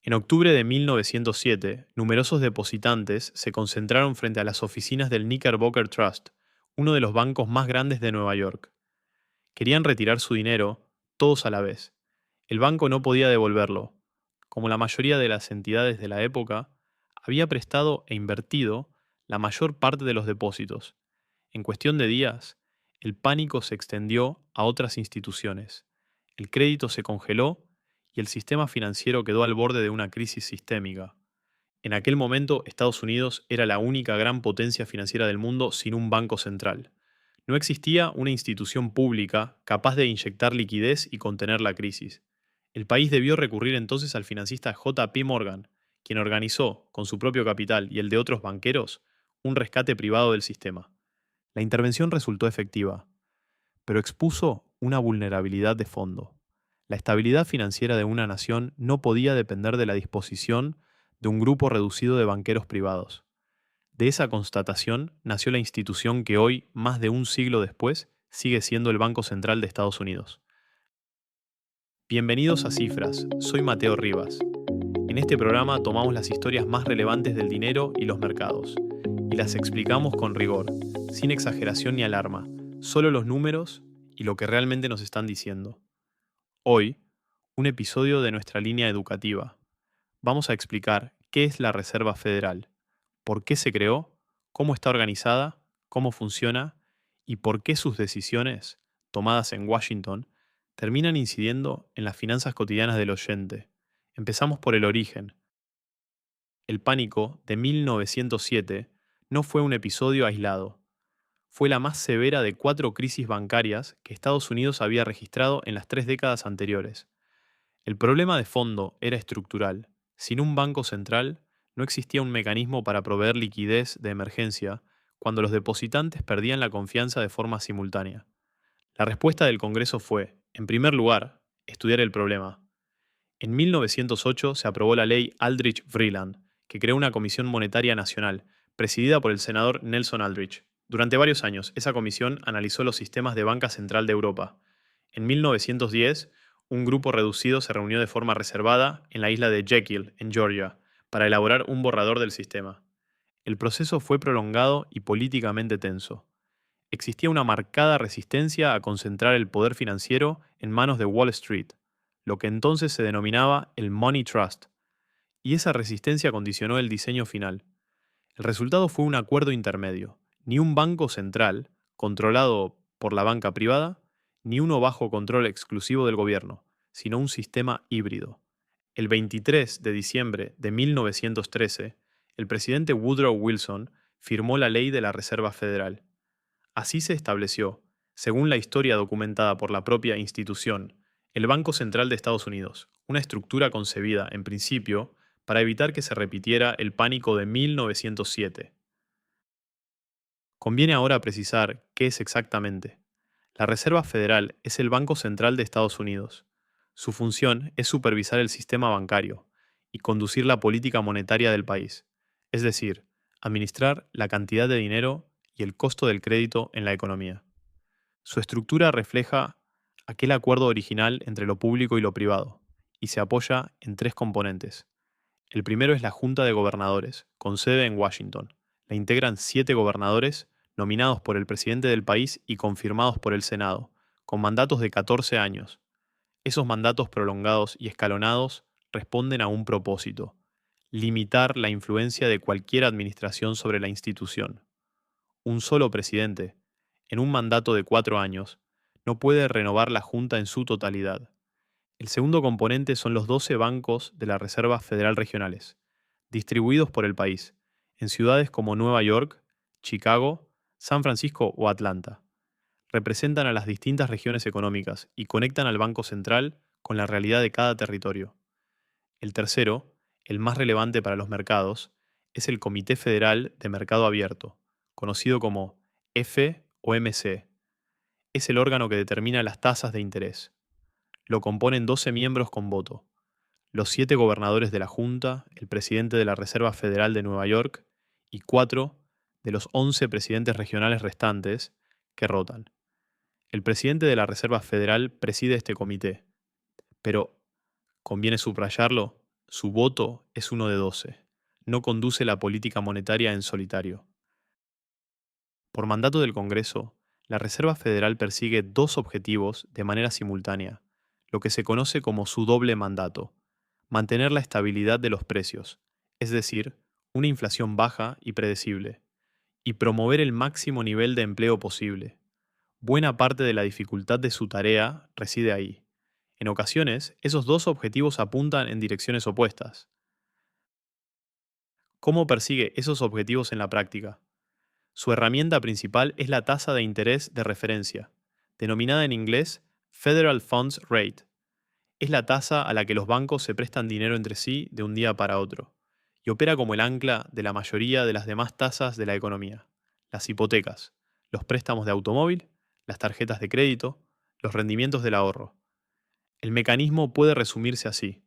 En octubre de 1907, numerosos depositantes se concentraron frente a las oficinas del Knickerbocker Trust, uno de los bancos más grandes de Nueva York. Querían retirar su dinero, todos a la vez. El banco no podía devolverlo. Como la mayoría de las entidades de la época, había prestado e invertido la mayor parte de los depósitos. En cuestión de días, el pánico se extendió a otras instituciones. El crédito se congeló y el sistema financiero quedó al borde de una crisis sistémica. En aquel momento, Estados Unidos era la única gran potencia financiera del mundo sin un banco central. No existía una institución pública capaz de inyectar liquidez y contener la crisis. El país debió recurrir entonces al financista J. P. Morgan, quien organizó, con su propio capital y el de otros banqueros, un rescate privado del sistema. La intervención resultó efectiva, pero expuso una vulnerabilidad de fondo. La estabilidad financiera de una nación no podía depender de la disposición de un grupo reducido de banqueros privados. De esa constatación nació la institución que hoy, más de un siglo después, sigue siendo el Banco Central de Estados Unidos. Bienvenidos a Cifras, soy Mateo Rivas. En este programa tomamos las historias más relevantes del dinero y los mercados, y las explicamos con rigor, sin exageración ni alarma, solo los números y lo que realmente nos están diciendo. Hoy, un episodio de nuestra línea educativa. Vamos a explicar qué es la Reserva Federal, por qué se creó, cómo está organizada, cómo funciona y por qué sus decisiones, tomadas en Washington, terminan incidiendo en las finanzas cotidianas del oyente. Empezamos por el origen. El pánico de 1907 no fue un episodio aislado. Fue la más severa de 4 crisis bancarias que Estados Unidos había registrado en las 3 décadas anteriores. El problema de fondo era estructural. Sin un banco central, no existía un mecanismo para proveer liquidez de emergencia cuando los depositantes perdían la confianza de forma simultánea. La respuesta del Congreso fue, en primer lugar, estudiar el problema. En 1908 se aprobó la ley Aldrich-Vreeland, que creó una Comisión Monetaria Nacional, presidida por el senador Nelson Aldrich. Durante varios años, esa comisión analizó los sistemas de banca central de Europa. En 1910, un grupo reducido se reunió de forma reservada en la isla de Jekyll, en Georgia, para elaborar un borrador del sistema. El proceso fue prolongado y políticamente tenso. Existía una marcada resistencia a concentrar el poder financiero en manos de Wall Street, lo que entonces se denominaba el Money Trust, y esa resistencia condicionó el diseño final. El resultado fue un acuerdo intermedio, ni un banco central, controlado por la banca privada, ni uno bajo control exclusivo del gobierno, sino un sistema híbrido. El 23 de diciembre de 1913, el presidente Woodrow Wilson firmó la ley de la Reserva Federal. Así se estableció, según la historia documentada por la propia institución, el Banco Central de Estados Unidos, una estructura concebida, en principio, para evitar que se repitiera el pánico de 1907. Conviene ahora precisar qué es exactamente. La Reserva Federal es el Banco Central de Estados Unidos. Su función es supervisar el sistema bancario y conducir la política monetaria del país, es decir, administrar la cantidad de dinero y el costo del crédito en la economía. Su estructura refleja aquel acuerdo original entre lo público y lo privado, y se apoya en 3 componentes. El primero es la Junta de Gobernadores, con sede en Washington. La integran 7 gobernadores, nominados por el presidente del país y confirmados por el Senado, con mandatos de 14 años. Esos mandatos prolongados y escalonados responden a un propósito: limitar la influencia de cualquier administración sobre la institución. Un solo presidente, en un mandato de 4 años, no puede renovar la Junta en su totalidad. El segundo componente son los 12 bancos de la Reserva Federal regionales, distribuidos por el país, en ciudades como Nueva York, Chicago, San Francisco o Atlanta. Representan a las distintas regiones económicas y conectan al Banco Central con la realidad de cada territorio. El tercero, el más relevante para los mercados, es el Comité Federal de Mercado Abierto, conocido como FOMC. Es el órgano que determina las tasas de interés. Lo componen 12 miembros con voto: los 7 gobernadores de la Junta, el presidente de la Reserva Federal de Nueva York y 4 de los 11 presidentes regionales restantes que rotan. El presidente de la Reserva Federal preside este comité, pero, conviene subrayarlo, Su voto es uno de 12. No conduce la política monetaria en solitario. Por mandato del Congreso, la Reserva Federal persigue dos objetivos de manera simultánea, lo que se conoce como su doble mandato: mantener la estabilidad de los precios, es decir, una inflación baja y predecible, y promover el máximo nivel de empleo posible. Buena parte de la dificultad de su tarea reside ahí. En ocasiones, esos dos objetivos apuntan en direcciones opuestas. ¿Cómo persigue esos objetivos en la práctica? Su herramienta principal es la tasa de interés de referencia, denominada en inglés Federal Funds Rate. Es la tasa a la que los bancos se prestan dinero entre sí de un día para otro, y opera como el ancla de la mayoría de las demás tasas de la economía: las hipotecas, los préstamos de automóvil, las tarjetas de crédito, los rendimientos del ahorro. El mecanismo puede resumirse así: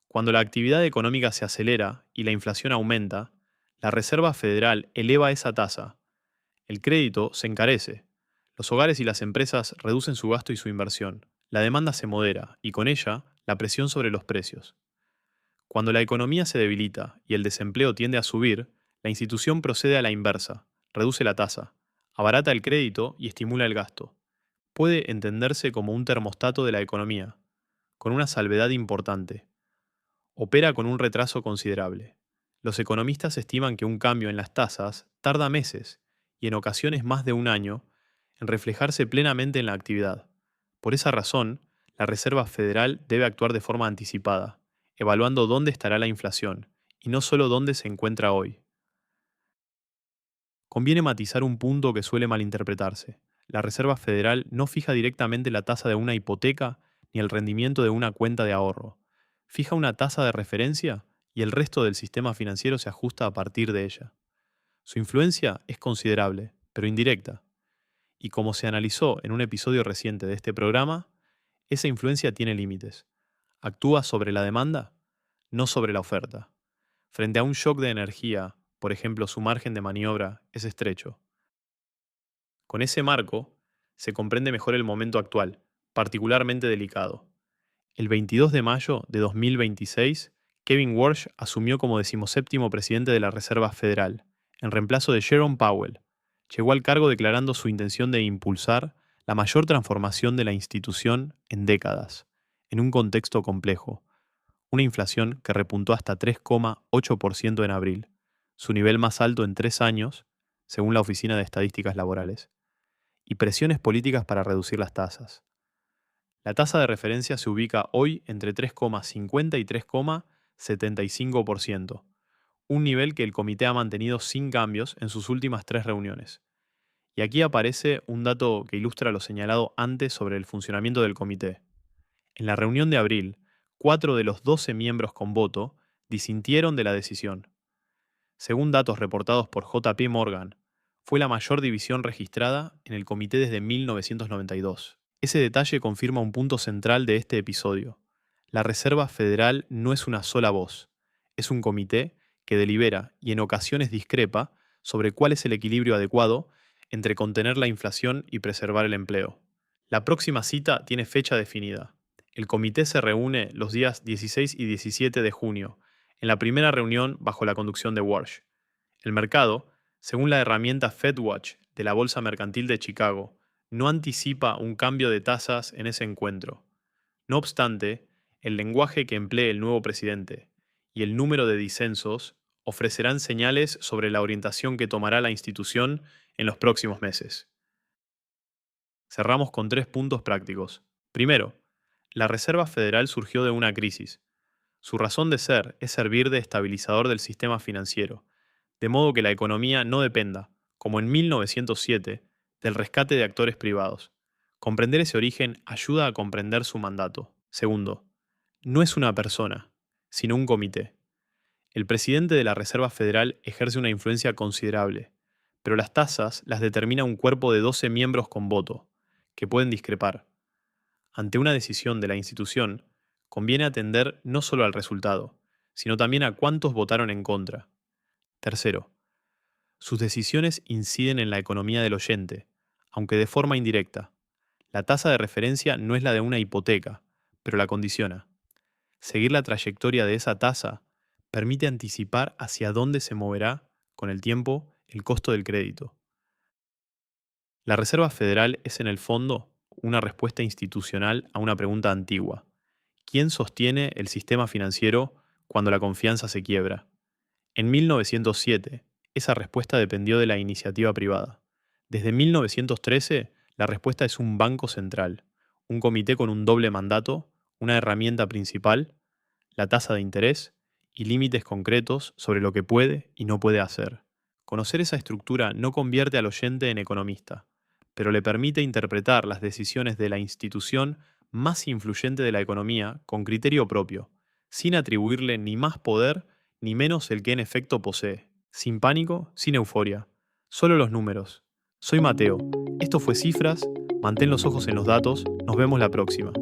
cuando la actividad económica se acelera y la inflación aumenta, la Reserva Federal eleva esa tasa. El crédito se encarece. Los hogares y las empresas reducen su gasto y su inversión. La demanda se modera y con ella la presión sobre los precios. Cuando la economía se debilita y el desempleo tiende a subir, la institución procede a la inversa: reduce la tasa, abarata el crédito y estimula el gasto. Puede entenderse como un termostato de la economía, con una salvedad importante: opera con un retraso considerable. Los economistas estiman que un cambio en las tasas tarda meses, y en ocasiones más de un año, en reflejarse plenamente en la actividad. Por esa razón, la Reserva Federal debe actuar de forma anticipada, evaluando dónde estará la inflación, y no solo dónde se encuentra hoy. Conviene matizar un punto que suele malinterpretarse: la Reserva Federal no fija directamente la tasa de una hipoteca ni el rendimiento de una cuenta de ahorro. Fija una tasa de referencia y el resto del sistema financiero se ajusta a partir de ella. Su influencia es considerable, pero indirecta, y como se analizó en un episodio reciente de este programa, esa influencia tiene límites. Actúa sobre la demanda, no sobre la oferta. Frente a un shock de energía, por ejemplo, su margen de maniobra es estrecho. Con ese marco, se comprende mejor el momento actual, particularmente delicado. El 22 de mayo de 2026, Kevin Warsh asumió como 17º presidente de la Reserva Federal, en reemplazo de Jerome Powell. Llegó al cargo declarando su intención de impulsar la mayor transformación de la institución en décadas, en un contexto complejo: una inflación que repuntó hasta 3,8% en abril, su nivel más alto en 3 años, según la Oficina de Estadísticas Laborales, y presiones políticas para reducir las tasas. La tasa de referencia se ubica hoy entre 3,50 y 3,75%, un nivel que el comité ha mantenido sin cambios en sus últimas 3 reuniones. Y aquí aparece un dato que ilustra lo señalado antes sobre el funcionamiento del comité. En la reunión de abril, 4 de los 12 miembros con voto disintieron de la decisión. Según datos reportados por JP Morgan, fue la mayor división registrada en el comité desde 1992. Ese detalle confirma un punto central de este episodio: la Reserva Federal no es una sola voz, es un comité que delibera y en ocasiones discrepa sobre cuál es el equilibrio adecuado entre contener la inflación y preservar el empleo. La próxima cita tiene fecha definida. El comité se reúne los días 16 y 17 de junio, en la primera reunión bajo la conducción de Warsh. El mercado, según la herramienta FedWatch de la Bolsa Mercantil de Chicago, no anticipa un cambio de tasas en ese encuentro. No obstante, el lenguaje que emplee el nuevo presidente y el número de disensos ofrecerán señales sobre la orientación que tomará la institución en los próximos meses. Cerramos con 3 puntos prácticos. Primero, la Reserva Federal surgió de una crisis. Su razón de ser es servir de estabilizador del sistema financiero, de modo que la economía no dependa, como en 1907, del rescate de actores privados. Comprender ese origen ayuda a comprender su mandato. Segundo, no es una persona, sino un comité. El presidente de la Reserva Federal ejerce una influencia considerable, pero las tasas las determina un cuerpo de 12 miembros con voto, que pueden discrepar. Ante una decisión de la institución, conviene atender no solo al resultado, sino también a cuántos votaron en contra. Tercero, sus decisiones inciden en la economía del oyente, aunque de forma indirecta. La tasa de referencia no es la de una hipoteca, pero la condiciona. Seguir la trayectoria de esa tasa permite anticipar hacia dónde se moverá, con el tiempo, el costo del crédito. La Reserva Federal es, en el fondo, una respuesta institucional a una pregunta antigua. ¿Quién sostiene el sistema financiero cuando la confianza se quiebra? En 1907, esa respuesta dependió de la iniciativa privada. Desde 1913, la respuesta es un banco central, un comité con un doble mandato, una herramienta principal, la tasa de interés y límites concretos sobre lo que puede y no puede hacer. Conocer esa estructura no convierte al oyente en economista, pero le permite interpretar las decisiones de la institución más influyente de la economía con criterio propio, sin atribuirle ni más poder ni menos el que en efecto posee. Sin pánico, sin euforia. Solo los números. Soy Mateo. Esto fue Cifras. Mantén los ojos en los datos. Nos vemos la próxima.